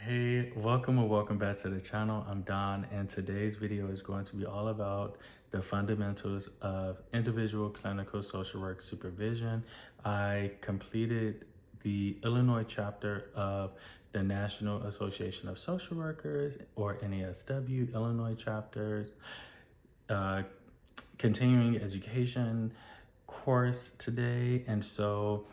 Hey, welcome or welcome back to the channel. I'm Don, and today's video is going to be all about the fundamentals of individual clinical social work supervision. I completed the Illinois chapter of the National Association of Social Workers, or NASW, Illinois chapters, continuing education course today. And so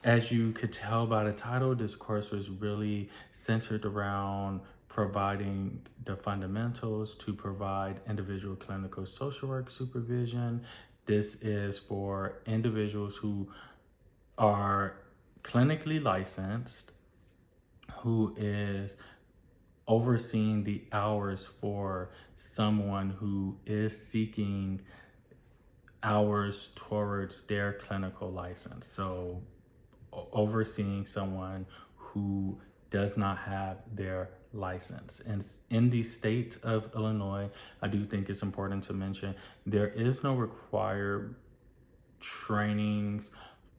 as you could tell by the title, this course was really centered around providing the fundamentals to provide individual clinical social work supervision. This is for individuals who are clinically licensed, who is overseeing the hours for someone who is seeking hours towards their clinical license. So overseeing someone who does not have their license. And in the state of Illinois, I do think it's important to mention there is no required trainings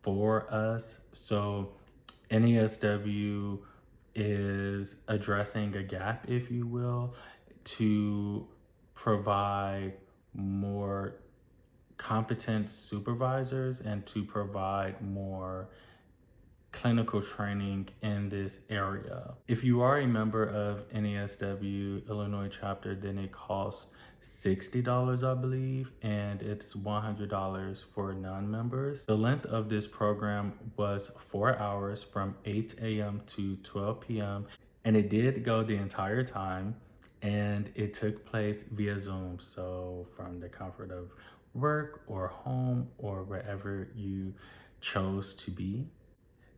for us. So NASW is addressing a gap, if you will, to provide more competent supervisors and to provide more clinical training in this area. If you are a member of NASW Illinois chapter, then it costs $60, I believe, and it's $100 for non-members. The length of this program was 4 hours from 8 a.m. to 12 p.m. and it did go the entire time, and it took place via Zoom. So from the comfort of work or home or wherever you chose to be.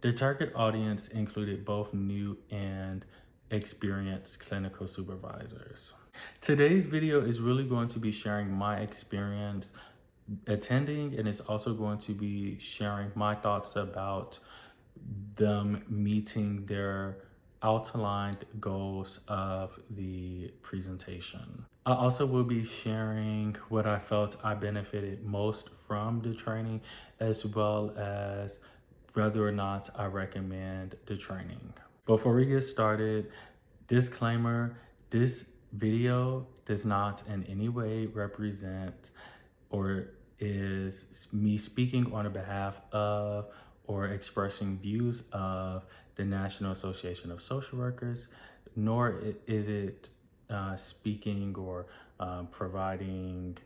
The target audience included both new and experienced clinical supervisors. Today's video is really going to be sharing my experience attending, and it's also going to be sharing my thoughts about them meeting their outlined goals of the presentation. I also will be sharing what I felt I benefited most from the training, as well as whether or not I recommend the training. Before we get started, disclaimer, this video does not in any way represent or is me speaking on the behalf of or expressing views of the National Association of Social Workers, nor is it speaking or providing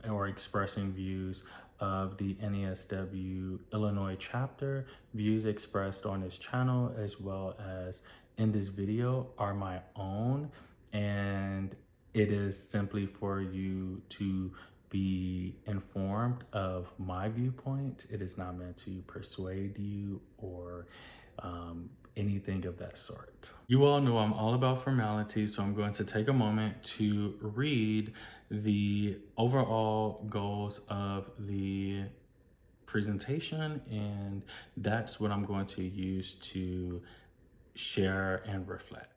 or expressing views of the NASW Illinois chapter. Views expressed on this channel as well as in this video are my own, and it is simply for you to be informed of my viewpoint. It is not meant to persuade you or anything of that sort. You all know I'm all about formality, so I'm going to take a moment to read the overall goals of the presentation, and that's what I'm going to use to share and reflect.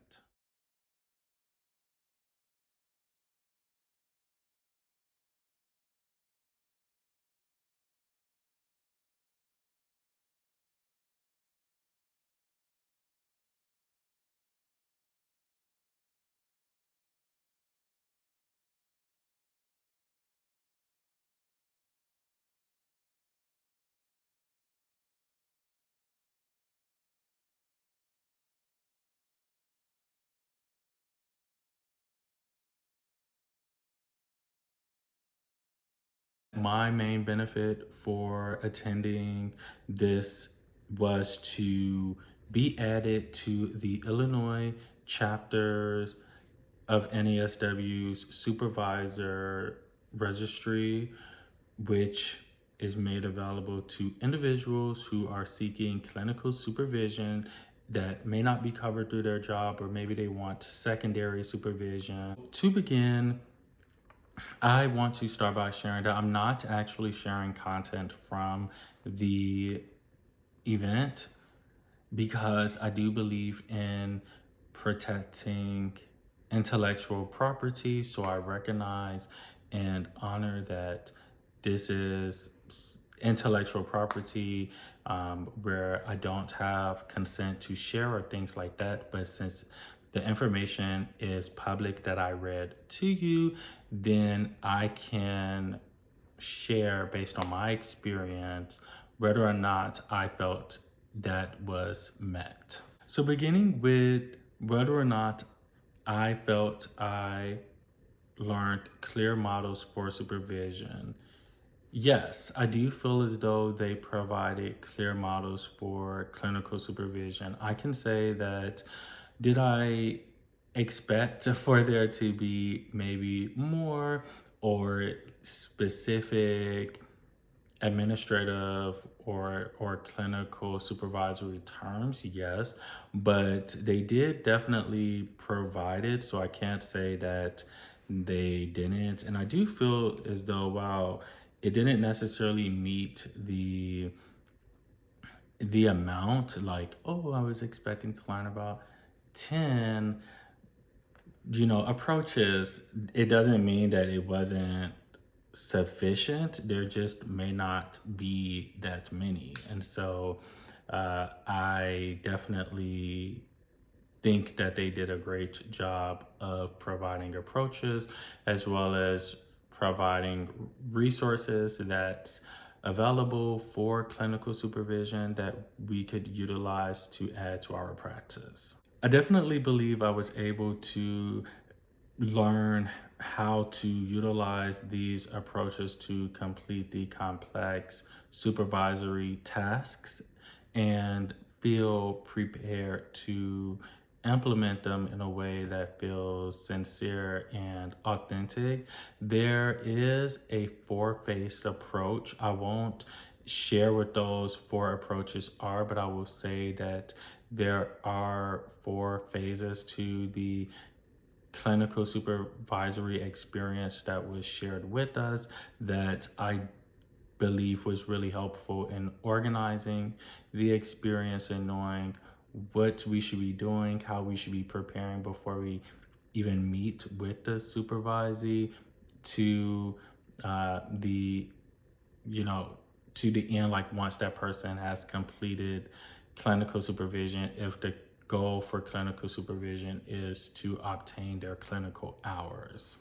My main benefit for attending this was to be added to the Illinois chapters of NASW's supervisor registry, which is made available to individuals who are seeking clinical supervision that may not be covered through their job, or maybe they want secondary supervision. To begin, I want to start by sharing that I'm not actually sharing content from the event, because I do believe in protecting intellectual property. So I recognize and honor that this is intellectual property, where I don't have consent to share or things like that. But since the information is public that I read to you, then I can share based on my experience whether or not I felt that was met. So beginning with whether or not I felt I learned clear models for supervision. Yes, I do feel as though they provided clear models for clinical supervision. I can say that, did I expect for there to be maybe more or specific administrative or clinical supervisory terms? Yes, but they did definitely provide it, so I can't say that they didn't. And I do feel as though, wow, it didn't necessarily meet the amount, like, oh, I was expecting to learn about 10 approaches. It doesn't mean that it wasn't sufficient. There just may not be that many. And so I definitely think that they did a great job of providing approaches as well as providing resources that's available for clinical supervision that we could utilize to add to our practice. I definitely believe I was able to learn how to utilize these approaches to complete the complex supervisory tasks and feel prepared to implement them in a way that feels sincere and authentic. There is a four-phased approach. I won't share what those four approaches are, but I will say that there are four phases to the clinical supervisory experience that was shared with us that I believe was really helpful in organizing the experience and knowing what we should be doing, how we should be preparing before we even meet with the supervisee to the to the end, like once that person has completed clinical supervision, if the goal for clinical supervision is to obtain their clinical hours.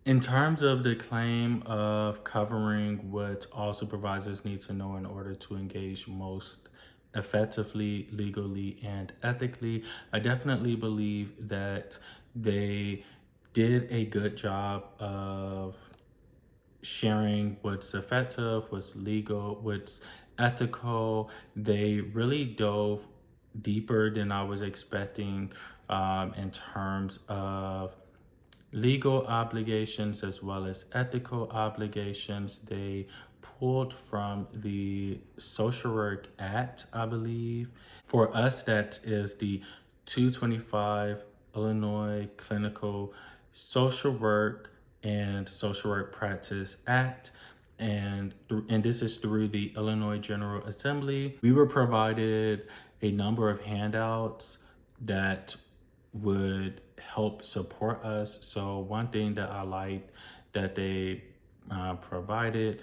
In terms of the claim of covering what all supervisors need to know in order to engage most effectively, legally, and ethically, I definitely believe that they did a good job of sharing what's effective, what's legal, what's ethical. They really dove deeper than I was expecting in terms of legal obligations as well as ethical obligations. They pulled from the Social Work Act, I believe. For us, that is the 225 Illinois Clinical Social Work and Social Work Practice Act. And this is through the Illinois General Assembly. We were provided a number of handouts that would help support us. So one thing that I liked that they provided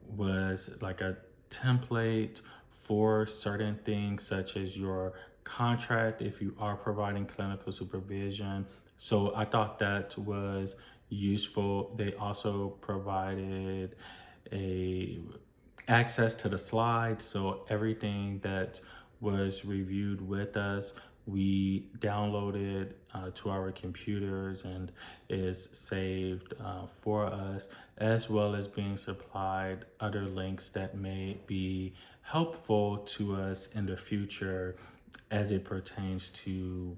was like a template for certain things such as your contract if you are providing clinical supervision. So I thought that was useful. They also provided a access to the slides, so everything that was reviewed with us we downloaded to our computers and is saved for us, as well as being supplied other links that may be helpful to us in the future as it pertains to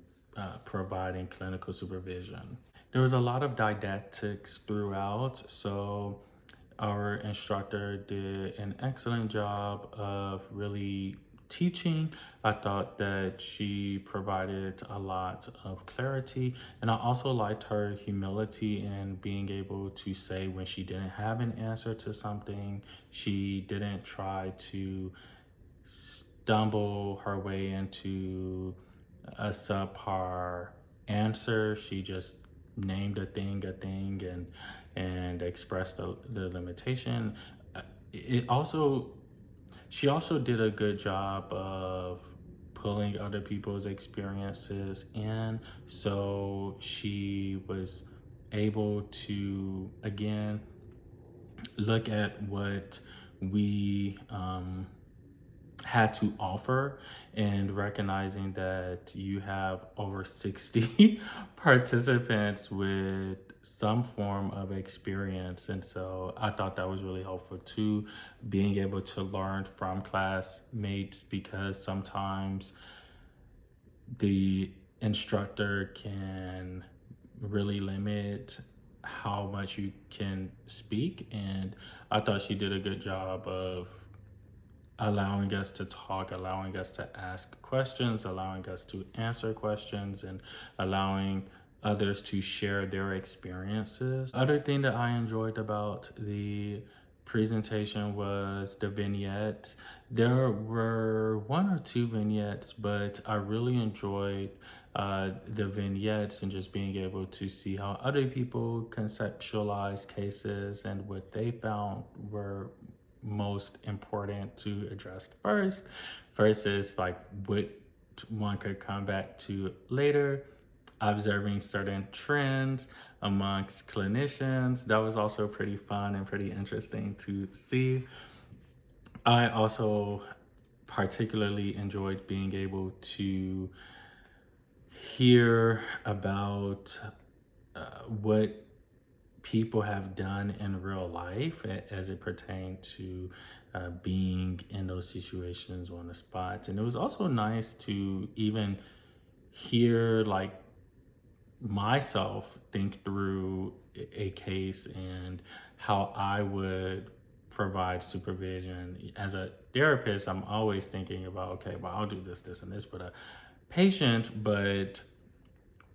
providing clinical supervision. There was a lot of didactics throughout, so our instructor did an excellent job of really teaching. I thought that she provided a lot of clarity, and I also liked her humility in being able to say when she didn't have an answer to something. She didn't try to stumble her way into a subpar answer. She just named a thing and expressed the limitation. it also, she also did a good job of pulling other people's experiences in. So she was able to, again, look at what we had to offer, and recognizing that you have over 60 participants with some form of experience. And so I thought that was really helpful too, being able to learn from classmates, because sometimes the instructor can really limit how much you can speak. And I thought she did a good job of allowing us to talk, allowing us to ask questions, allowing us to answer questions, and allowing others to share their experiences. Other thing that I enjoyed about the presentation was the vignettes. There were one or two vignettes, but I really enjoyed the vignettes and just being able to see how other people conceptualize cases and what they found were most important to address first, versus like what one could come back to later. Observing certain trends amongst clinicians, that was also pretty fun and pretty interesting to see. I also particularly enjoyed being able to hear about what people have done in real life as it pertained to being in those situations on the spot. And it was also nice to even hear like myself think through a case and how I would provide supervision. As a therapist, I'm always thinking about, okay, well, I'll do this, this, and this with a patient, but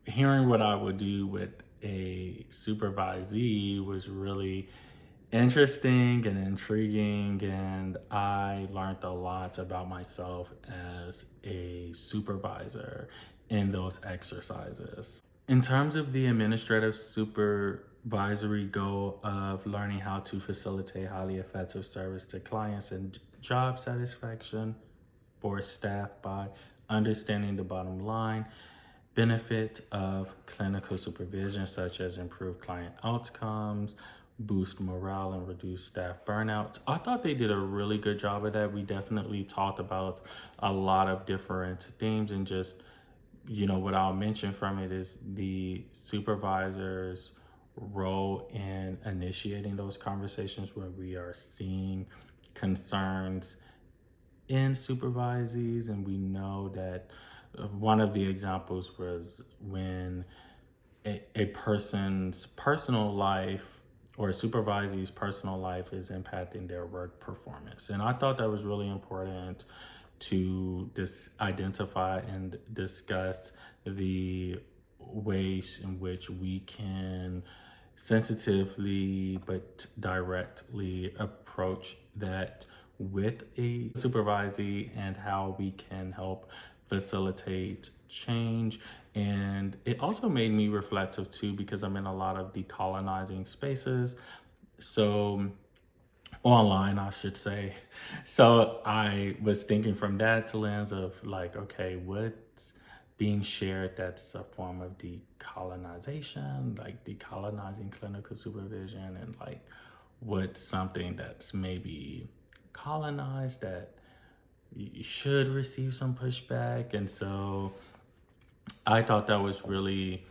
hearing what I would do with a supervisee was really interesting and intriguing, and I learned a lot about myself as a supervisor in those exercises. In terms of the administrative supervisory goal of learning how to facilitate highly effective service to clients and job satisfaction for staff by understanding the bottom line benefit of clinical supervision, such as improved client outcomes, boost morale, and reduce staff burnout. I thought they did a really good job of that. We definitely talked about a lot of different themes, and just, what I'll mention from it is the supervisor's role in initiating those conversations where we are seeing concerns in supervisees. And we know that one of the examples was when a person's personal life or a supervisee's personal life is impacting their work performance. And I thought that was really important to identify and discuss the ways in which we can sensitively but directly approach that with a supervisee, and how we can help facilitate change. And it also made me reflective too, because I'm in a lot of decolonizing spaces. So online, I should say. So I was thinking from that lens of like, okay, what's being shared that's a form of decolonization, like decolonizing clinical supervision, and like what's something that's maybe colonized that you should receive some pushback. And so I thought that was really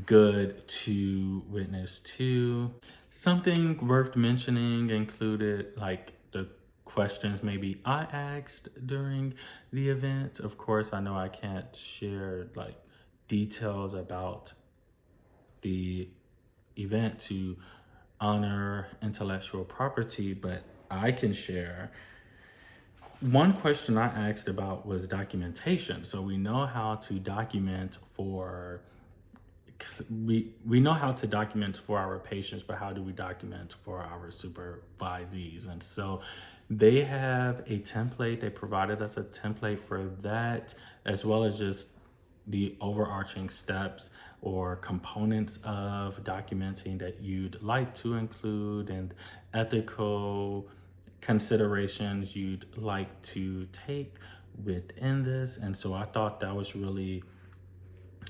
good to witness too. Something worth mentioning included like the questions maybe I asked during the event. Of course, I know I can't share like details about the event to honor intellectual property, but I can share. One question I asked about was documentation. So we know how to document for we know how to document for our patients, but how do we document for our supervisees? And so they have a template. They provided us a template for that, as well as just the overarching steps or components of documenting that you'd like to include, and ethical considerations you'd like to take within this. And so I thought that was really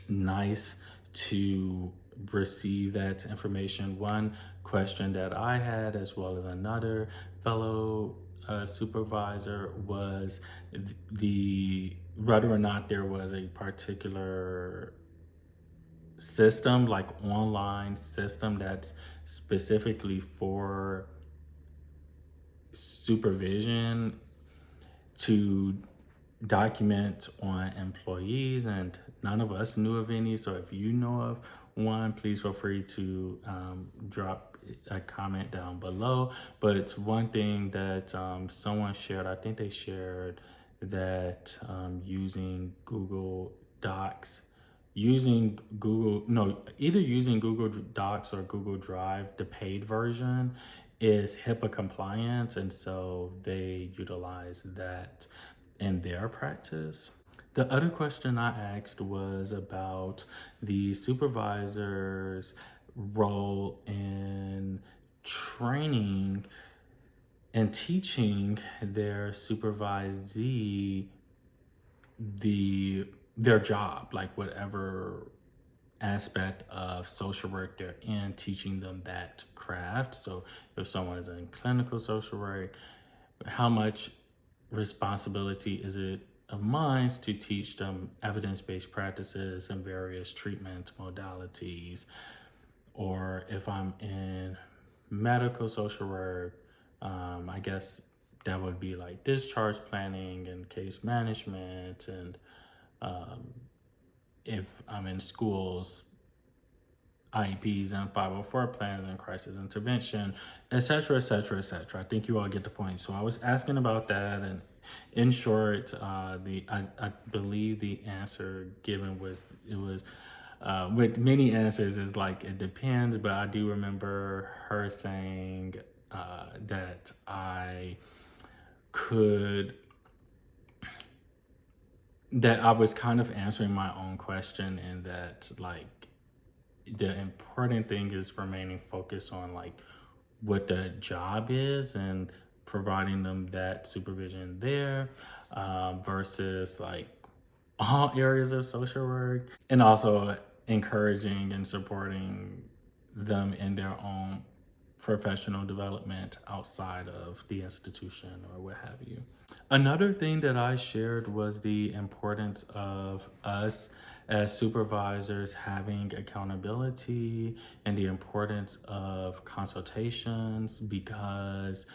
nice to receive that information. One question that I had, as well as another fellow supervisor, was the whether or not there was a particular system, like online system, that's specifically for supervision to document on employees, and none of us knew of any. So if you know of one, please feel free to drop a comment down below. But it's one thing that someone shared. I think they shared that using Google Docs, either using Google Docs or Google Drive, the paid version, is HIPAA compliant, and so they utilize that in their practice. The other question I asked was about the supervisor's role in training and teaching their supervisee their job, like whatever aspect of social work they're in, teaching them that craft. So if someone is in clinical social work, how much responsibility is it of mine to teach them evidence-based practices and various treatment modalities? Or if I'm in medical social work, I guess that would be like discharge planning and case management, and if I'm in schools, IEPs and 504 plans and crisis intervention, etc., etc., etc. I think you all get the point. So I was asking about that, and in short, I believe the answer given was, it was with many answers is like it depends, but I do remember her saying that I was kind of answering my own question, and that like the important thing is remaining focused on like what the job is and providing them that supervision there, versus like all areas of social work, and also encouraging and supporting them in their own professional development outside of the institution or what have you. Another thing that I shared was the importance of us as supervisors having accountability, and the importance of consultations, because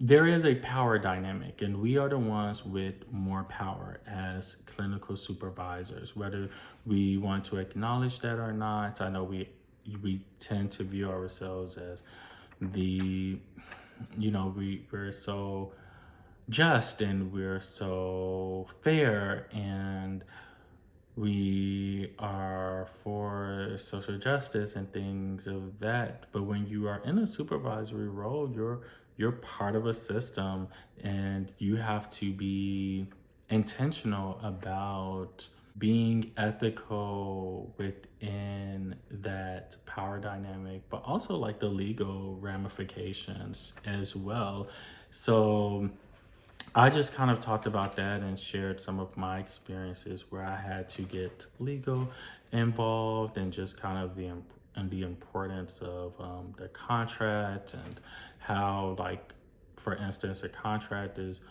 there is a power dynamic, and we are the ones with more power as clinical supervisors, whether we want to acknowledge that or not. I know we tend to view ourselves as we're so just and we're so fair and we are for social justice and things of that. But when you are in a supervisory role, you're part of a system, and you have to be intentional about being ethical within that power dynamic, but also like the legal ramifications as well. So I just kind of talked about that and shared some of my experiences where I had to get legal involved, and just kind of the importance of the contract, and how, like, for instance, a contract is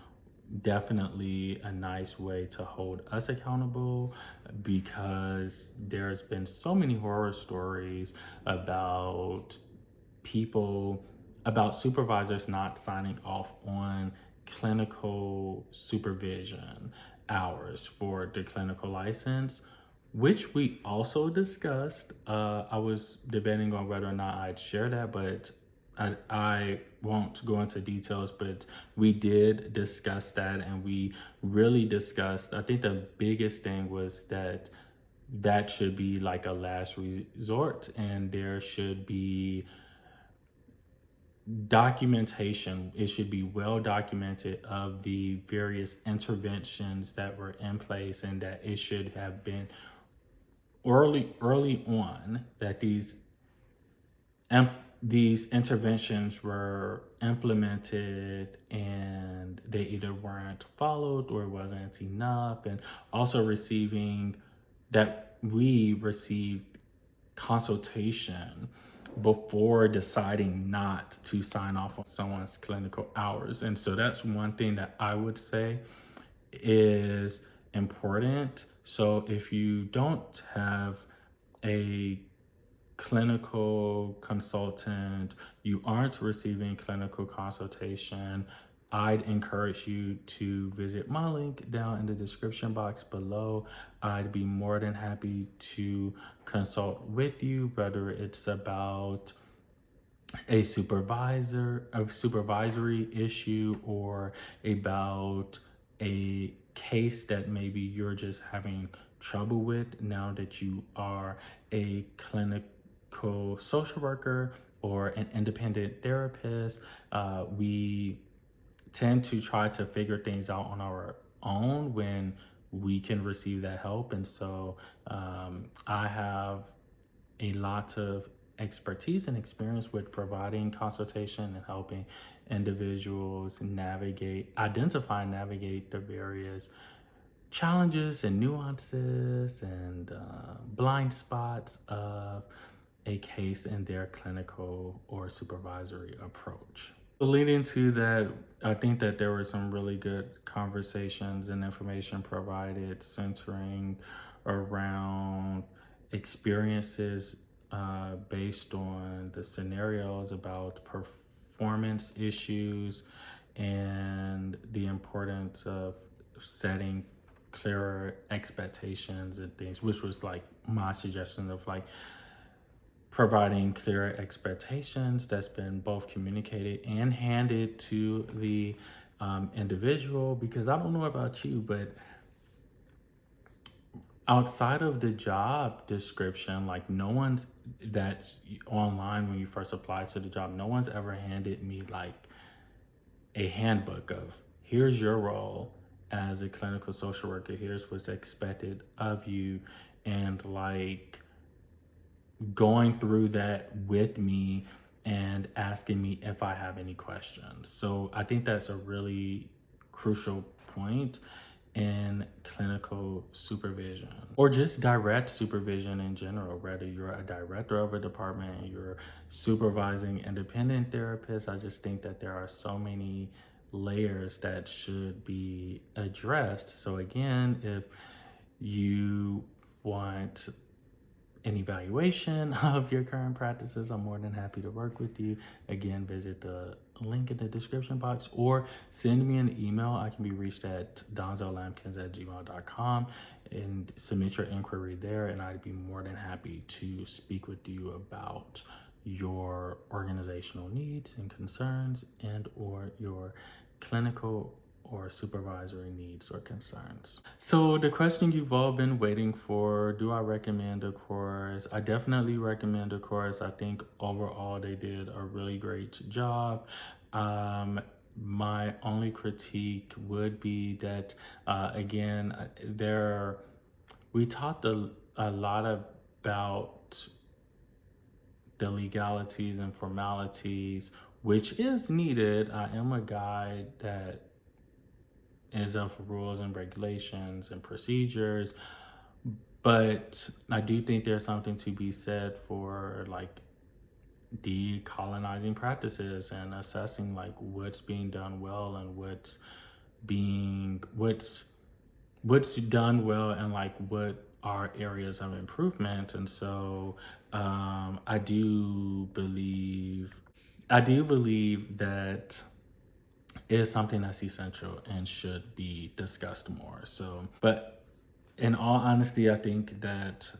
definitely a nice way to hold us accountable, because there's been so many horror stories about supervisors not signing off on clinical supervision hours for the clinical license, which we also discussed. I was debating on whether or not I'd share that, but I won't go into details, but we did discuss that, and we really discussed, I think the biggest thing was that should be like a last resort, and there should be documentation. It should be well documented of the various interventions that were in place, and that it should have been early on that these these interventions were implemented and they either weren't followed or it wasn't enough, and also we received consultation before deciding not to sign off on someone's clinical hours. And so that's one thing that I would say is important. So if you don't have a clinical consultant, you aren't receiving clinical consultation, I'd encourage you to visit my link down in the description box below. I'd be more than happy to consult with you, whether it's about a supervisory issue or about a case that maybe you're just having trouble with now that you are a clinical social worker or an independent therapist. We tend to try to figure things out on our own when we can receive that help. And so I have a lot of expertise and experience with providing consultation and helping individuals identify and navigate the various challenges and nuances and blind spots of a case in their clinical or supervisory approach. So leading to that, I think that there were some really good conversations and information provided centering around experiences based on the scenarios about performance issues and the importance of setting clearer expectations and things, which was like my suggestion of like providing clearer expectations that's been both communicated and handed to the individual. Because I don't know about you, but outside of the job description, like no one's that online when you first apply to the job, no one's ever handed me like a handbook of here's your role as a clinical social worker, here's what's expected of you, and like going through that with me and asking me if I have any questions. So I think that's a really crucial point in clinical supervision or just direct supervision in general, whether you're a director of a department, you're supervising independent therapists. I just think that there are so many layers that should be addressed. So again, if you want an evaluation of your current practices, I'm more than happy to work with you. Again, visit the link in the description box or send me an email. I can be reached at donzellampkins@gmail.com and submit your inquiry there, and I'd be more than happy to speak with you about your organizational needs and concerns and or your clinical or supervisory needs or concerns. So the question you've all been waiting for, do I recommend a course? I definitely recommend a course. I think overall they did a really great job. My only critique would be that, again, we talked a lot about the legalities and formalities, which is needed. I am a guy that is of rules and regulations and procedures, but I do think there's something to be said for like decolonizing practices and assessing like what's being done well and what's done well and like what are areas of improvement. And so I do believe that is something that's essential and should be discussed more. So, but in all honesty, I think that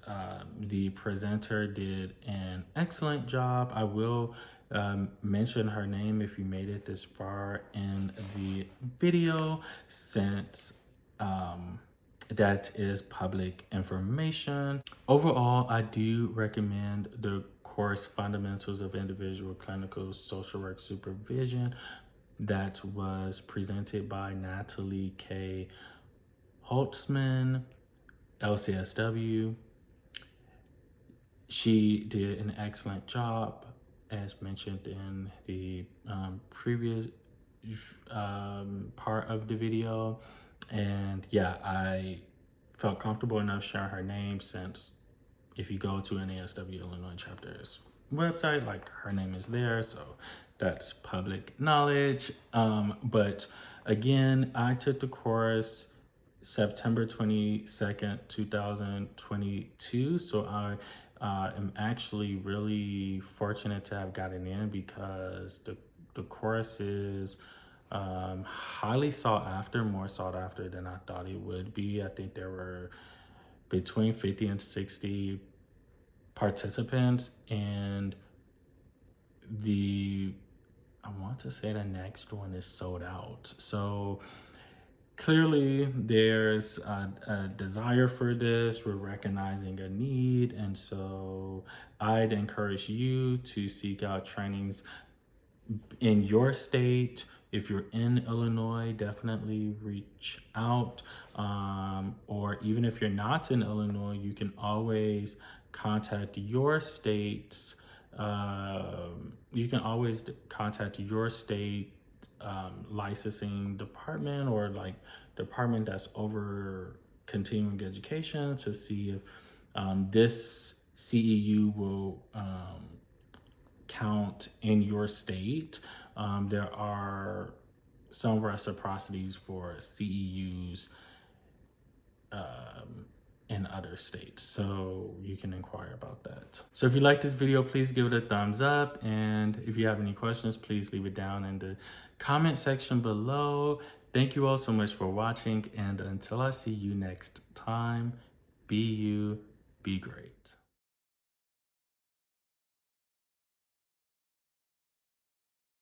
the presenter did an excellent job. I will mention her name if you made it this far in the video, since that is public information. Overall, I do recommend the course Fundamentals of Individual Clinical Social Work Supervision that was presented by Natalie K. Holtzman, LCSW. She did an excellent job. as mentioned in the previous part of the video. And yeah, I felt comfortable enough sharing her name, since if you go to NASW Illinois chapter's website, like, her name is there, so that's public knowledge. But again, I took the course September 22nd, 2022. So I am actually really fortunate to have gotten in, because the course is highly sought after, more sought after than I thought it would be. I think there were between 50 and 60 participants, and I want to say the next one is sold out. So clearly there's a desire for this. We're recognizing a need. And so I'd encourage you to seek out trainings in your state. If you're in Illinois, definitely reach out. Or even if you're not in Illinois, you can always contact your state's licensing department, or like department that's over continuing education, to see if this CEU will count in your state. There are some reciprocities for CEUs in other states, so you can inquire about that. So if you like this video, please give it a thumbs up, and if you have any questions, please leave it down in the comment section below. Thank you all so much for watching, and until I see you next time, be you, be great.